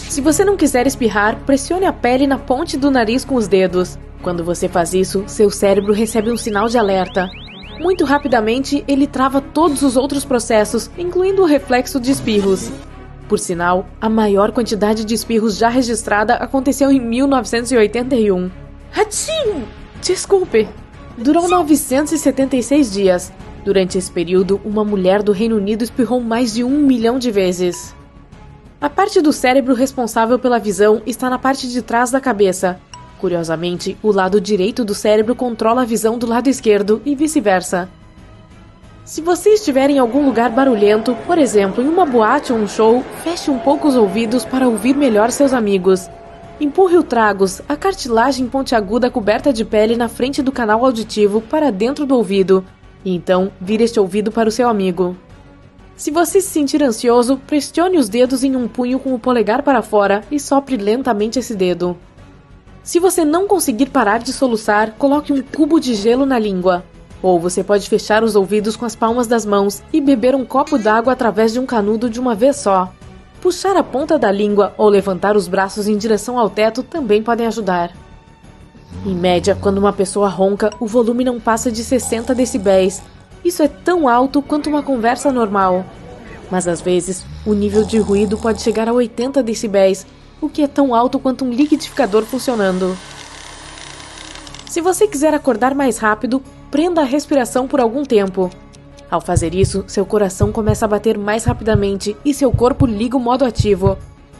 Se você não quiser espirrar, pressione a pele na ponte do nariz com os dedos. Quando você faz isso, seu cérebro recebe um sinal de alerta. Muito rapidamente, ele trava todos os outros processos, incluindo o reflexo de espirros. Por sinal, a maior quantidade de espirros já registrada aconteceu em 1981. Hatchim! Desculpe! Durou 976 dias. Durante esse período, uma mulher do Reino Unido espirrou mais de 1 milhão de vezes. A parte do cérebro responsável pela visão está na parte de trás da cabeça. Curiosamente, o lado direito do cérebro controla a visão do lado esquerdo e vice-versa. Se você estiver em algum lugar barulhento, por exemplo, em uma boate ou um show, feche um pouco os ouvidos para ouvir melhor seus amigos. Empurre o tragus, a cartilagem pontiaguda coberta de pele na frente do canal auditivo para dentro do ouvido, e então vire este ouvido para o seu amigo. Se você se sentir ansioso, pressione os dedos em um punho com o polegar para fora e sopre lentamente esse dedo. Se você não conseguir parar de soluçar, coloque um cubo de gelo na língua. Ou você pode fechar os ouvidos com as palmas das mãos e beber um copo d'água através de um canudo de uma vez só. Puxar a ponta da língua ou levantar os braços em direção ao teto também podem ajudar. Em média, quando uma pessoa ronca, o volume não passa de 60 decibéis. Isso é tão alto quanto uma conversa normal. Mas às vezes, o nível de ruído pode chegar a 80 decibéis, o que é tão alto quanto um liquidificador funcionando. Se você quiser acordar mais rápido, prenda a respiração por algum tempo. Ao fazer isso, seu coração começa a bater mais rapidamente e seu corpo liga o modo ativo.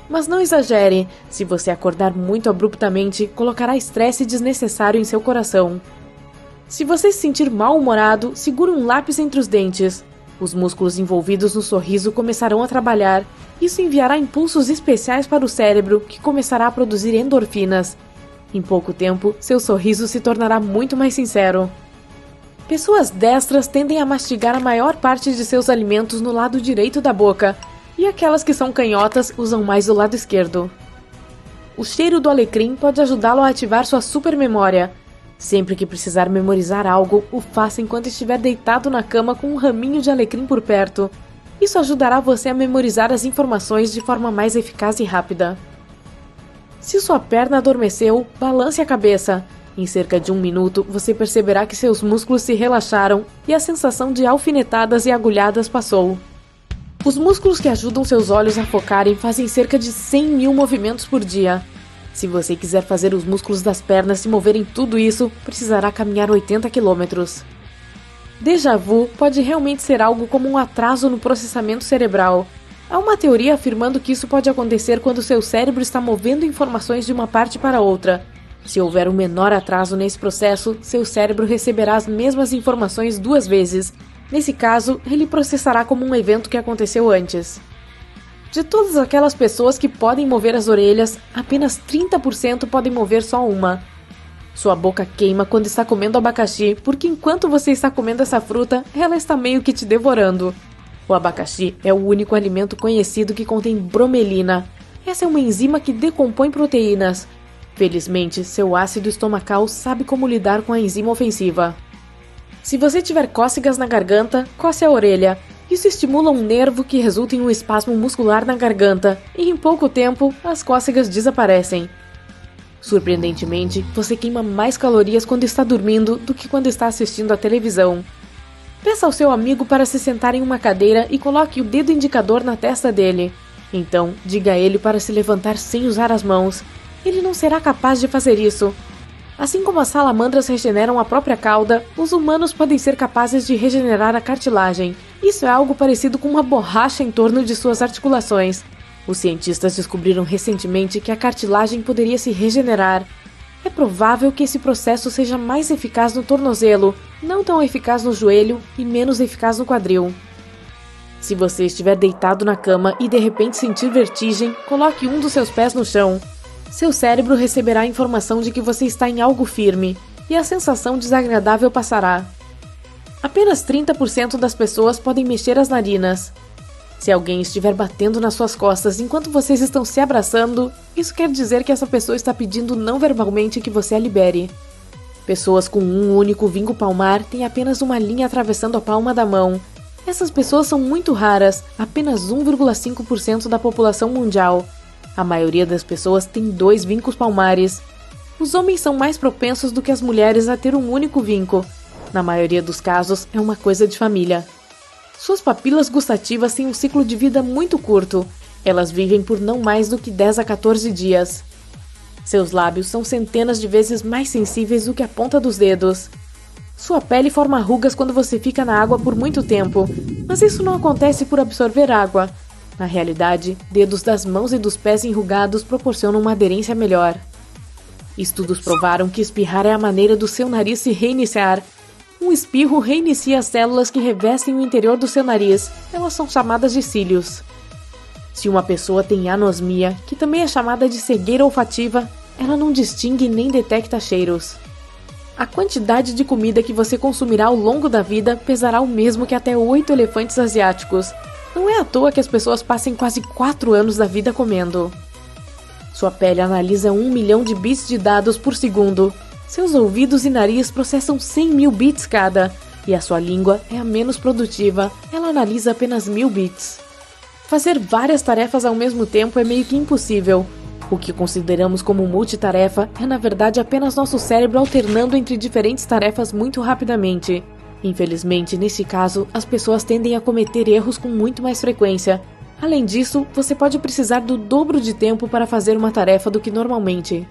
Mas não exagere, se você acordar muito abruptamente, colocará estresse desnecessário em seu coração. Se você se sentir mal-humorado, segure um lápis entre os dentes. Os músculos envolvidos no sorriso começarão a trabalhar. Isso enviará impulsos especiais para o cérebro, que começará a produzir endorfinas. Em pouco tempo, seu sorriso se tornará muito mais sincero. Pessoas destras tendem a mastigar a maior parte de seus alimentos no lado direito da boca, e aquelas que são canhotas usam mais o lado esquerdo. O cheiro do alecrim pode ajudá-lo a ativar sua supermemória. Sempre que precisar memorizar algo, o faça enquanto estiver deitado na cama com um raminho de alecrim por perto. Isso ajudará você a memorizar as informações de forma mais eficaz e rápida. Se sua perna adormeceu, balance a cabeça. Em cerca de 1 minuto, você perceberá que seus músculos se relaxaram e a sensação de alfinetadas e agulhadas passou. Os músculos que ajudam seus olhos a focarem fazem cerca de 100 mil movimentos por dia. Se você quiser fazer os músculos das pernas se moverem tudo isso, precisará caminhar 80 quilômetros. Déjà vu pode realmente ser algo como um atraso no processamento cerebral. Há uma teoria afirmando que isso pode acontecer quando seu cérebro está movendo informações de uma parte para outra. Se houver um menor atraso nesse processo, seu cérebro receberá as mesmas informações 2 vezes. Nesse caso, ele processará como um evento que aconteceu antes. De todas aquelas pessoas que podem mover as orelhas, apenas 30% podem mover só uma. Sua boca queima quando está comendo abacaxi, porque enquanto você está comendo essa fruta, ela está meio que te devorando. O abacaxi é o único alimento conhecido que contém bromelina. Essa é uma enzima que decompõe proteínas. Felizmente, seu ácido estomacal sabe como lidar com a enzima ofensiva. Se você tiver cócegas na garganta, coce a orelha. Isso estimula um nervo que resulta em um espasmo muscular na garganta, e em pouco tempo, as cócegas desaparecem. Surpreendentemente, você queima mais calorias quando está dormindo do que quando está assistindo à televisão. Peça ao seu amigo para se sentar em uma cadeira e coloque o dedo indicador na testa dele. Então, diga a ele para se levantar sem usar as mãos. Ele não será capaz de fazer isso. Assim como as salamandras regeneram a própria cauda, os humanos podem ser capazes de regenerar a cartilagem. Isso é algo parecido com uma borracha em torno de suas articulações. Os cientistas descobriram recentemente que a cartilagem poderia se regenerar. É provável que esse processo seja mais eficaz no tornozelo, não tão eficaz no joelho e menos eficaz no quadril. Se você estiver deitado na cama e de repente sentir vertigem, coloque um dos seus pés no chão. Seu cérebro receberá a informação de que você está em algo firme, e a sensação desagradável passará. Apenas 30% das pessoas podem mexer as narinas. Se alguém estiver batendo nas suas costas enquanto vocês estão se abraçando, isso quer dizer que essa pessoa está pedindo não verbalmente que você a libere. Pessoas com um único vinco palmar têm apenas uma linha atravessando a palma da mão. Essas pessoas são muito raras, apenas 1,5% da população mundial. A maioria das pessoas tem 2 vincos palmares. Os homens são mais propensos do que as mulheres a ter um único vinco. Na maioria dos casos, é uma coisa de família. Suas papilas gustativas têm um ciclo de vida muito curto. Elas vivem por não mais do que 10 a 14 dias. Seus lábios são centenas de vezes mais sensíveis do que a ponta dos dedos. Sua pele forma rugas quando você fica na água por muito tempo, mas isso não acontece por absorver água. Na realidade, dedos das mãos e dos pés enrugados proporcionam uma aderência melhor. Estudos provaram que espirrar é a maneira do seu nariz se reiniciar. Um espirro reinicia as células que revestem o interior do seu nariz. Elas são chamadas de cílios. Se uma pessoa tem anosmia, que também é chamada de cegueira olfativa, ela não distingue nem detecta cheiros. A quantidade de comida que você consumirá ao longo da vida pesará o mesmo que até 8 elefantes asiáticos. Não é à toa que as pessoas passem quase 4 anos da vida comendo. Sua pele analisa 1 milhão de bits de dados por segundo. Seus ouvidos e nariz processam 100 mil bits cada. E a sua língua é a menos produtiva, ela analisa apenas 1000 bits. Fazer várias tarefas ao mesmo tempo é meio que impossível. O que consideramos como multitarefa é na verdade apenas nosso cérebro alternando entre diferentes tarefas muito rapidamente. Infelizmente, nesse caso, as pessoas tendem a cometer erros com muito mais frequência. Além disso, você pode precisar do dobro de tempo para fazer uma tarefa do que normalmente.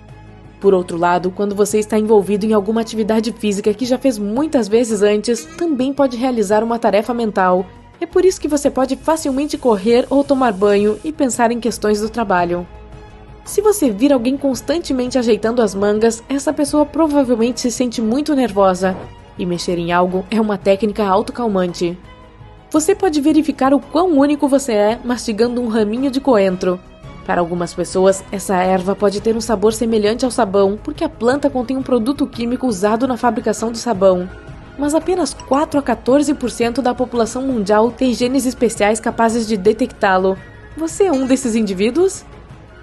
Por outro lado, quando você está envolvido em alguma atividade física que já fez muitas vezes antes, também pode realizar uma tarefa mental. É por isso que você pode facilmente correr ou tomar banho e pensar em questões do trabalho. Se você vir alguém constantemente ajeitando as mangas, essa pessoa provavelmente se sente muito nervosa. E mexer em algo é uma técnica autocalmante. Você pode verificar o quão único você é mastigando um raminho de coentro. Para algumas pessoas, essa erva pode ter um sabor semelhante ao sabão, porque a planta contém um produto químico usado na fabricação de sabão. Mas apenas 4 a 14% da população mundial tem genes especiais capazes de detectá-lo. Você é um desses indivíduos?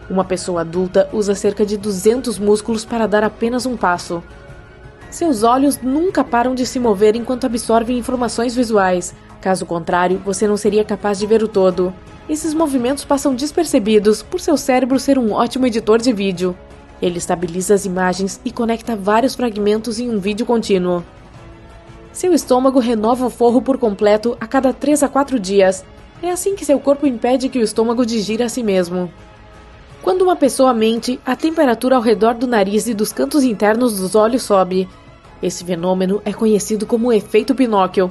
Uma pessoa adulta usa cerca de 200 músculos para dar apenas um passo. Seus olhos nunca param de se mover enquanto absorvem informações visuais. Caso contrário, você não seria capaz de ver o todo. Esses movimentos passam despercebidos por seu cérebro ser um ótimo editor de vídeo. Ele estabiliza as imagens e conecta vários fragmentos em um vídeo contínuo. Seu estômago renova o forro por completo a cada 3 a 4 dias. É assim que seu corpo impede que o estômago digira a si mesmo. Quando uma pessoa mente, a temperatura ao redor do nariz e dos cantos internos dos olhos sobe. Esse fenômeno é conhecido como efeito Pinóquio.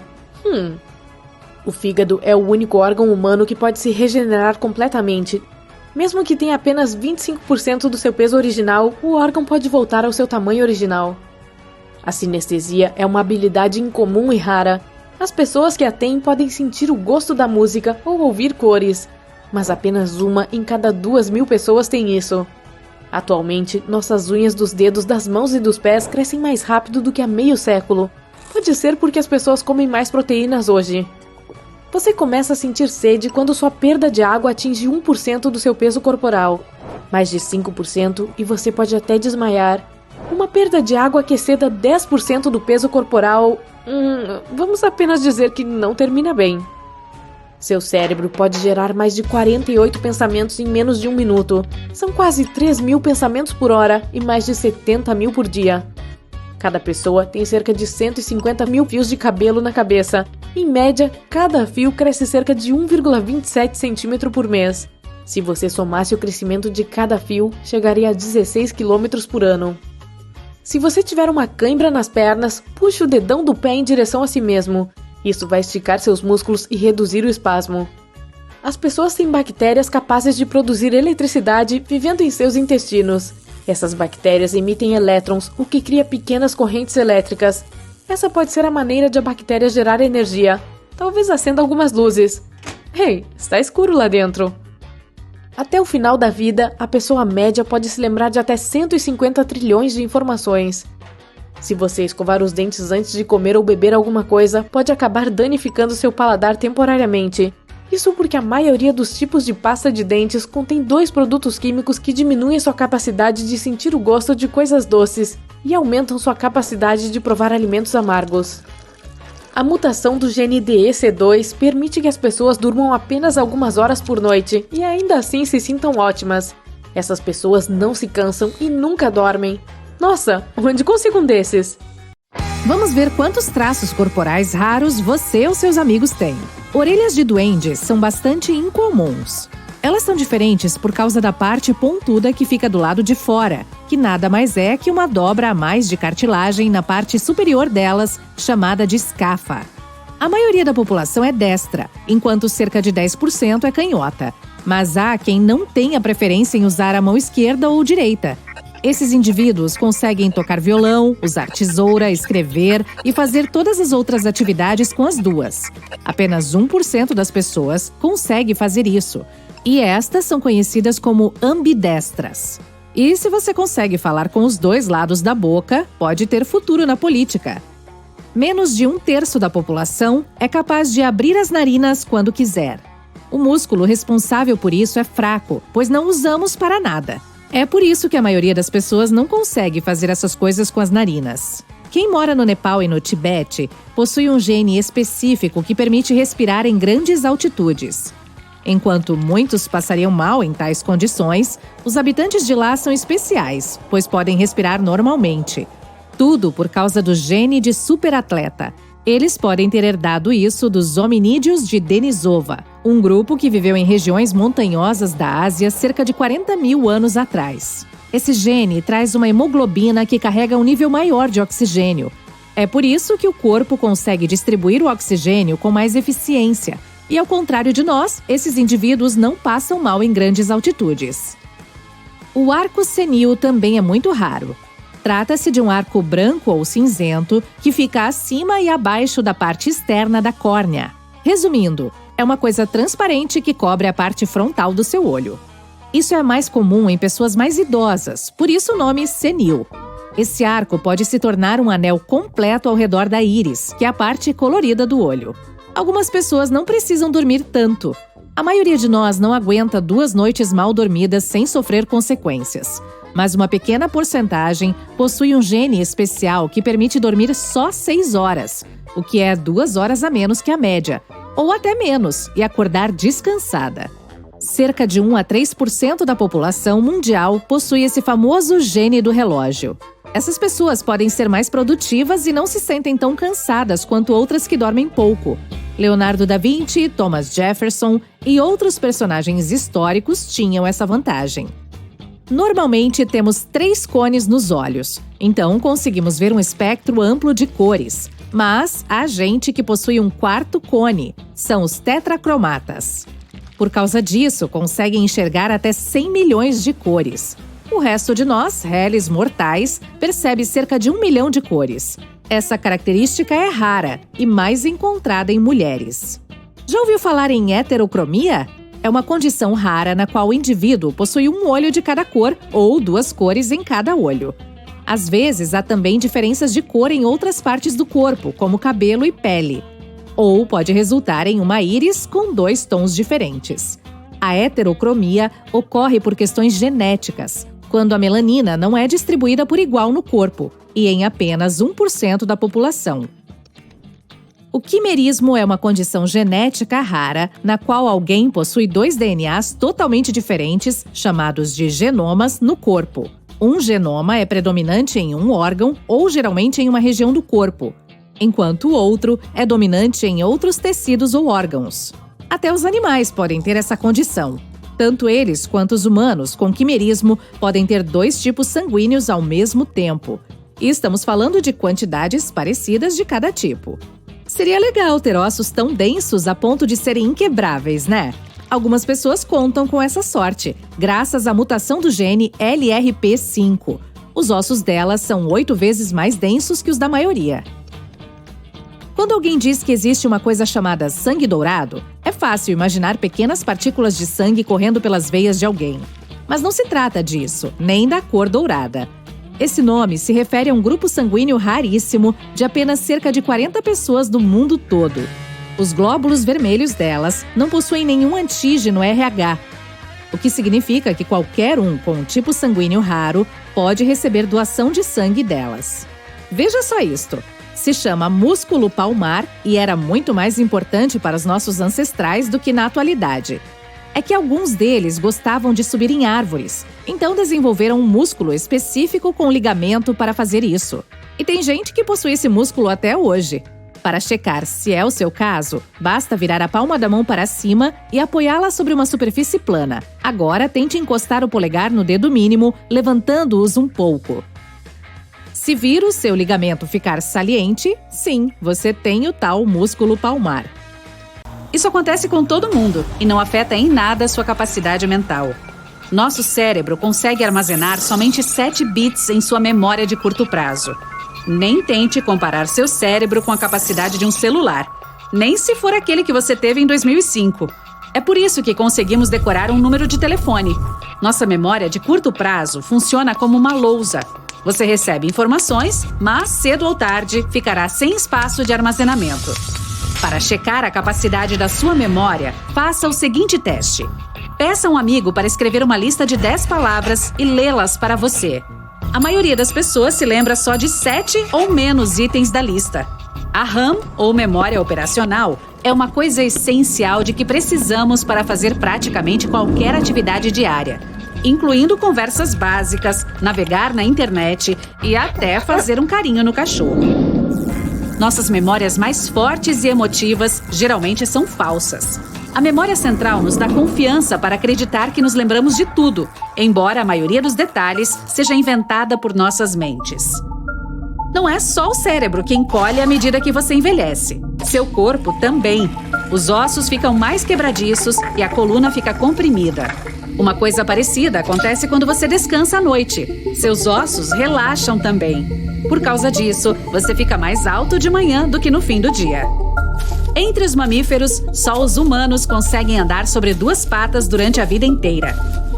O fígado é o único órgão humano que pode se regenerar completamente. Mesmo que tenha apenas 25% do seu peso original, o órgão pode voltar ao seu tamanho original. A sinestesia é uma habilidade incomum e rara. As pessoas que a têm podem sentir o gosto da música ou ouvir cores, mas apenas 1 em cada 2.000 pessoas tem isso. Atualmente, nossas unhas dos dedos das mãos e dos pés crescem mais rápido do que há meio século. Pode ser porque as pessoas comem mais proteínas hoje. Você começa a sentir sede quando sua perda de água atinge 1% do seu peso corporal. Mais de 5% e você pode até desmaiar. Uma perda de água que exceda 10% do peso corporal... vamos apenas dizer que não termina bem. Seu cérebro pode gerar mais de 48 pensamentos em menos de 1 minuto. São quase 3.000 pensamentos por hora e mais de 70.000 por dia. Cada pessoa tem cerca de 150 mil fios de cabelo na cabeça. Em média, cada fio cresce cerca de 1,27 centímetro por mês. Se você somasse o crescimento de cada fio, chegaria a 16 km por ano. Se você tiver uma cãibra nas pernas, puxe o dedão do pé em direção a si mesmo. Isso vai esticar seus músculos e reduzir o espasmo. As pessoas têm bactérias capazes de produzir eletricidade vivendo em seus intestinos. Essas bactérias emitem elétrons, o que cria pequenas correntes elétricas. Essa pode ser a maneira de a bactéria gerar energia. Talvez acenda algumas luzes. Ei, está escuro lá dentro. Até o final da vida, a pessoa média pode se lembrar de até 150 trilhões de informações. Se você escovar os dentes antes de comer ou beber alguma coisa, pode acabar danificando seu paladar temporariamente. Isso porque a maioria dos tipos de pasta de dentes contém 2 produtos químicos que diminuem sua capacidade de sentir o gosto de coisas doces e aumentam sua capacidade de provar alimentos amargos. A mutação do gene DEC2 permite que as pessoas durmam apenas algumas horas por noite e ainda assim se sintam ótimas. Essas pessoas não se cansam e nunca dormem. Nossa, onde consigo um desses? Vamos ver quantos traços corporais raros você ou seus amigos têm. Orelhas de duendes são bastante incomuns. Elas são diferentes por causa da parte pontuda que fica do lado de fora, que nada mais é que uma dobra a mais de cartilagem na parte superior delas, chamada de escafa. A maioria da população é destra, enquanto cerca de 10% é canhota. Mas há quem não tenha preferência em usar a mão esquerda ou direita. Esses indivíduos conseguem tocar violão, usar tesoura, escrever e fazer todas as outras atividades com as duas. Apenas 1% das pessoas consegue fazer isso. E estas são conhecidas como ambidestras. E se você consegue falar com os dois lados da boca, pode ter futuro na política. Menos de 1/3 da população é capaz de abrir as narinas quando quiser. O músculo responsável por isso é fraco, pois não usamos para nada. É por isso que a maioria das pessoas não consegue fazer essas coisas com as narinas. Quem mora no Nepal e no Tibete possui um gene específico que permite respirar em grandes altitudes. Enquanto muitos passariam mal em tais condições, os habitantes de lá são especiais, pois podem respirar normalmente. Tudo por causa do gene de superatleta. Eles podem ter herdado isso dos hominídeos de Denisova, um grupo que viveu em regiões montanhosas da Ásia cerca de 40 mil anos atrás. Esse gene traz uma hemoglobina que carrega um nível maior de oxigênio. É por isso que o corpo consegue distribuir o oxigênio com mais eficiência. E ao contrário de nós, esses indivíduos não passam mal em grandes altitudes. O arco senil também é muito raro. Trata-se de um arco branco ou cinzento que fica acima e abaixo da parte externa da córnea. Resumindo, é uma coisa transparente que cobre a parte frontal do seu olho. Isso é mais comum em pessoas mais idosas, por isso o nome senil. Esse arco pode se tornar um anel completo ao redor da íris, que é a parte colorida do olho. Algumas pessoas não precisam dormir tanto. A maioria de nós não aguenta 2 noites mal dormidas sem sofrer consequências. Mas uma pequena porcentagem possui um gene especial que permite dormir só 6 horas, o que é 2 horas a menos que a média, ou até menos, e acordar descansada. Cerca de 1 a 3% da população mundial possui esse famoso gene do relógio. Essas pessoas podem ser mais produtivas e não se sentem tão cansadas quanto outras que dormem pouco. Leonardo da Vinci, Thomas Jefferson e outros personagens históricos tinham essa vantagem. Normalmente temos 3 cones nos olhos, então conseguimos ver um espectro amplo de cores. Mas há gente que possui um 4º cone, são os tetracromatas. Por causa disso, conseguem enxergar até 100 milhões de cores. O resto de nós, réis mortais, percebe cerca de 1 milhão de cores. Essa característica é rara e mais encontrada em mulheres. Já ouviu falar em heterocromia? É uma condição rara na qual o indivíduo possui um olho de cada cor ou 2 cores em cada olho. Às vezes, há também diferenças de cor em outras partes do corpo, como cabelo e pele. Ou pode resultar em uma íris com 2 tons diferentes. A heterocromia ocorre por questões genéticas, quando a melanina não é distribuída por igual no corpo, e em apenas 1% da população. O quimerismo é uma condição genética rara na qual alguém possui 2 DNAs totalmente diferentes, chamados de genomas, no corpo. Um genoma é predominante em um órgão ou geralmente em uma região do corpo, enquanto o outro é dominante em outros tecidos ou órgãos. Até os animais podem ter essa condição. Tanto eles quanto os humanos com quimerismo podem ter 2 tipos sanguíneos ao mesmo tempo. E estamos falando de quantidades parecidas de cada tipo. Seria legal ter ossos tão densos a ponto de serem inquebráveis, né? Algumas pessoas contam com essa sorte, graças à mutação do gene LRP5. Os ossos delas são 8 vezes mais densos que os da maioria. Quando alguém diz que existe uma coisa chamada sangue dourado, é fácil imaginar pequenas partículas de sangue correndo pelas veias de alguém. Mas não se trata disso, nem da cor dourada. Esse nome se refere a um grupo sanguíneo raríssimo de apenas cerca de 40 pessoas do mundo todo. Os glóbulos vermelhos delas não possuem nenhum antígeno RH, o que significa que qualquer um com um tipo sanguíneo raro pode receber doação de sangue delas. Veja só isto. Se chama músculo palmar e era muito mais importante para os nossos ancestrais do que na atualidade. é que alguns deles gostavam de subir em árvores, então desenvolveram um músculo específico com ligamento para fazer isso. E tem gente que possui esse músculo até hoje. Para checar se é o seu caso, basta virar a palma da mão para cima e apoiá-la sobre uma superfície plana. Agora, tente encostar o polegar no dedo mínimo, levantando-os um pouco. Se vir o seu ligamento ficar saliente, sim, você tem o tal músculo palmar. Isso acontece com todo mundo e não afeta em nada a sua capacidade mental. Nosso cérebro consegue armazenar somente 7 bits em sua memória de curto prazo. Nem tente comparar seu cérebro com a capacidade de um celular, nem se for aquele que você teve em 2005. É por isso que conseguimos decorar um número de telefone. Nossa memória de curto prazo funciona como uma lousa. Você recebe informações, mas cedo ou tarde ficará sem espaço de armazenamento. Para checar a capacidade da sua memória, faça o seguinte teste. Peça a um amigo para escrever uma lista de 10 palavras e lê-las para você. A maioria das pessoas se lembra só de 7 ou menos itens da lista. A RAM, ou memória operacional, é uma coisa essencial de que precisamos para fazer praticamente qualquer atividade diária, incluindo conversas básicas, navegar na internet e até fazer um carinho no cachorro. Nossas memórias mais fortes e emotivas geralmente são falsas. A memória central nos dá confiança para acreditar que nos lembramos de tudo, embora a maioria dos detalhes seja inventada por nossas mentes. Não é só o cérebro que encolhe à medida que você envelhece. Seu corpo também. Os ossos ficam mais quebradiços e a coluna fica comprimida. Uma coisa parecida acontece quando você descansa à noite. Seus ossos relaxam também. Por causa disso, você fica mais alto de manhã do que no fim do dia. Entre os mamíferos, só os humanos conseguem andar sobre 2 patas durante a vida inteira.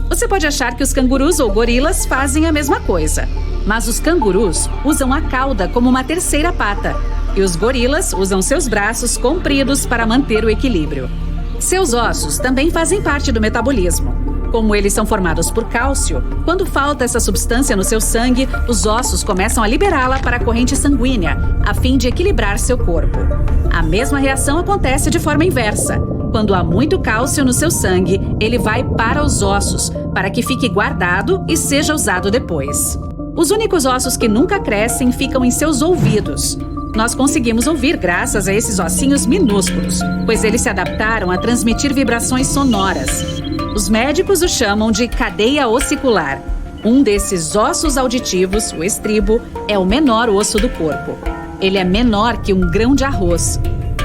Você pode achar que os cangurus ou gorilas fazem a mesma coisa, mas os cangurus usam a cauda como uma terceira pata e os gorilas usam seus braços compridos para manter o equilíbrio. Seus ossos também fazem parte do metabolismo. Como eles são formados por cálcio, quando falta essa substância no seu sangue, os ossos começam a liberá-la para a corrente sanguínea, a fim de equilibrar seu corpo. A mesma reação acontece de forma inversa. Quando há muito cálcio no seu sangue, ele vai para os ossos, para que fique guardado e seja usado depois. Os únicos ossos que nunca crescem ficam em seus ouvidos. Nós conseguimos ouvir graças a esses ossinhos minúsculos, pois eles se adaptaram a transmitir vibrações sonoras. Os médicos o chamam de cadeia ossicular. Um desses ossos auditivos, o estribo, é o menor osso do corpo. Ele é menor que um grão de arroz.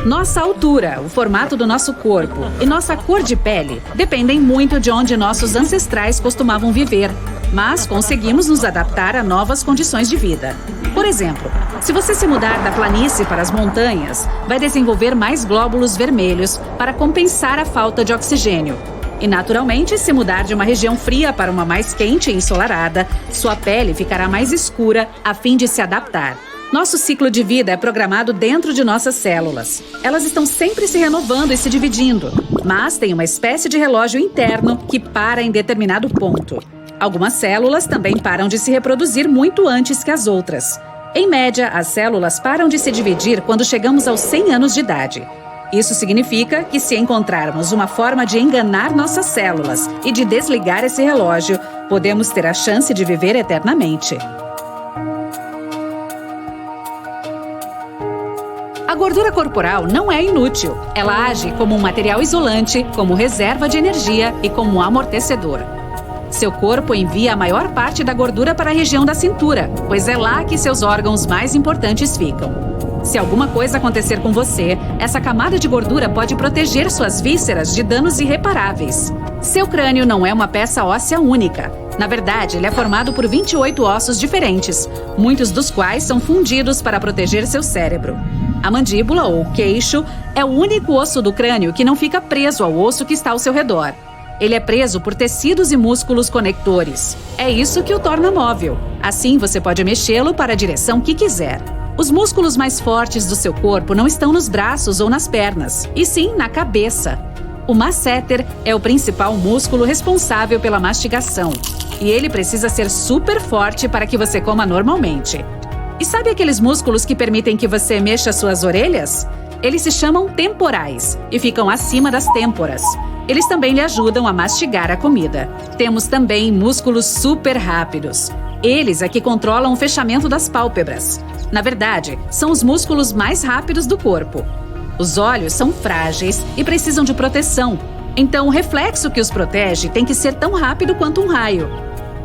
Nossa altura, o formato do nosso corpo e nossa cor de pele dependem muito de onde nossos ancestrais costumavam viver, mas conseguimos nos adaptar a novas condições de vida. Por exemplo, se você se mudar da planície para as montanhas, vai desenvolver mais glóbulos vermelhos para compensar a falta de oxigênio. E, naturalmente, se mudar de uma região fria para uma mais quente e ensolarada, sua pele ficará mais escura a fim de se adaptar. Nosso ciclo de vida é programado dentro de nossas células. Elas estão sempre se renovando e se dividindo, mas tem uma espécie de relógio interno que para em determinado ponto. Algumas células também param de se reproduzir muito antes que as outras. Em média, as células param de se dividir quando chegamos aos 100 anos de idade. Isso significa que, se encontrarmos uma forma de enganar nossas células e de desligar esse relógio, podemos ter a chance de viver eternamente. A gordura corporal não é inútil. Ela age como um material isolante, como reserva de energia e como amortecedor. Seu corpo envia a maior parte da gordura para a região da cintura, pois é lá que seus órgãos mais importantes ficam. Se alguma coisa acontecer com você, essa camada de gordura pode proteger suas vísceras de danos irreparáveis. Seu crânio não é uma peça óssea única. Na verdade, ele é formado por 28 ossos diferentes, muitos dos quais são fundidos para proteger seu cérebro. A mandíbula, ou queixo, é o único osso do crânio que não fica preso ao osso que está ao seu redor. Ele é preso por tecidos e músculos conectores. É isso que o torna móvel. Assim, você pode mexê-lo para a direção que quiser. Os músculos mais fortes do seu corpo não estão nos braços ou nas pernas, e sim na cabeça. O masseter é o principal músculo responsável pela mastigação, e ele precisa ser super forte para que você coma normalmente. E sabe aqueles músculos que permitem que você mexa suas orelhas? Eles se chamam temporais e ficam acima das têmporas. Eles também lhe ajudam a mastigar a comida. Temos também músculos super rápidos. Eles é que controlam o fechamento das pálpebras. Na verdade, são os músculos mais rápidos do corpo. Os olhos são frágeis e precisam de proteção. Então, o reflexo que os protege tem que ser tão rápido quanto um raio.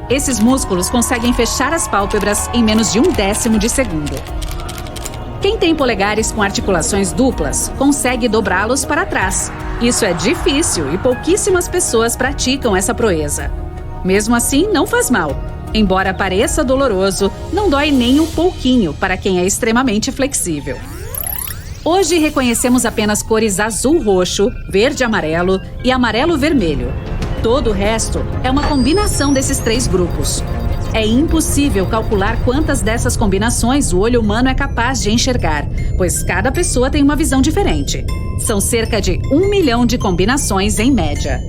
Esses músculos conseguem fechar as pálpebras em menos de 1/10 de segundo. Quem tem polegares com articulações duplas consegue dobrá-los para trás. Isso é difícil e pouquíssimas pessoas praticam essa proeza. Mesmo assim, não faz mal. Embora pareça doloroso, não dói nem um pouquinho para quem é extremamente flexível. Hoje reconhecemos apenas cores azul-roxo, verde-amarelo e amarelo-vermelho. Todo o resto é uma combinação desses 3 grupos. É impossível calcular quantas dessas combinações o olho humano é capaz de enxergar, pois cada pessoa tem uma visão diferente. São cerca de 1 milhão de combinações em média.